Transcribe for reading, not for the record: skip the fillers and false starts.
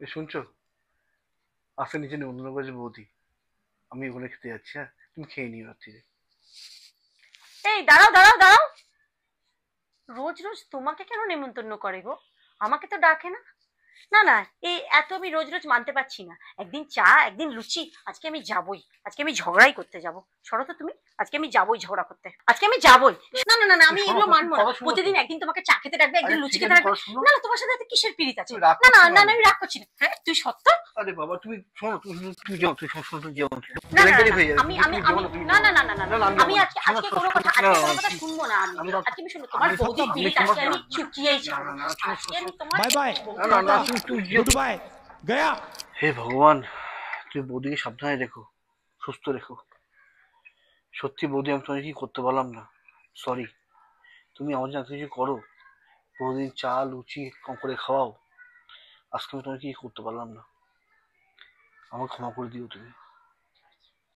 শুনছো? আজকে নিচে নিমন্ত্রণ করেছে বৌদি, আমি ওখানে খেতে যাচ্ছি। হ্যাঁ, তুমি খেয়ে নিও রাত্রিরে। এই দাঁড়াও দাঁড়াও দাঁড়াও, রোজ রোজ তোমাকে কেন নেমন্তন্ন করে গো? আমাকে তো ডাকে না। না না, এই এত আমি রোজ রোজ মানতে পারছি না। একদিন চা, একদিন লুচি, আজকে আমি যাবই। আজকে আমি ঝগড়াই করতে যাব। সরো তো তুমি। আজকে আমি যাবই ঝগড়া করতে, আজকে আমি যাবই। না না না না, তুমি আমি শোনো এগুলো তো, তুমি মানবো না। কথা শোনো তো। প্রতিদিন একদিন তোমাকে চা খেতে ডাকবে, আরে একদিন লুচি ঠিক খেতে আছে, ডাকবে। কথা শোনো। না না, তোমার সাথে এত কিসের পীড়িত আছে? তুমি রাগ না না করছো না কেন? না, আমি রাগ করছি না। হ্যাঁ তুই সত্য। আরে বাবা, তুমি শোনো, তুমি যাও, তুমি শোনো, শোনো, তুমি যাও, না না না কেলেঙ্কারি না, হয়ে যাবে। আমি তুমি আমি তুমি যেও আমি না, তুমি না যেও না না। না না না না, না না, আমি যাবো আমি না। আজকে শোনো, আজকে শোনো, কোনো শোনো, কথা, না, আজকে না, কোনো না, কথা শুনবো না আমি। আমি আজকে আমি শুনবো তোমার আমি বৌদির আমি পিড়িত, তোমার আজকে আমি চুকিয়েই না ছাড়বো। না না, শোনো, আজকে শোনো, আমি শোনো। তোমার बाय बाय। না বৌদির না না, टाटा। তুমি যেও। Goodbye. गया। হে ভগবান, তুমি বৌদিকে সাবধানে রেখো, সুস্থ রেখো। সত্যি বৌদি, আমি তোমাকে কি করতে পারলাম না, সরি। তুমি আমার জন্য এত কিছু করো, প্রতিদিন চা লুচি কম করে খাওয়াও, আজকে আমি তোমাকে কি করতে পারলাম না, আমাকে ক্ষমা করে দিও তুমি।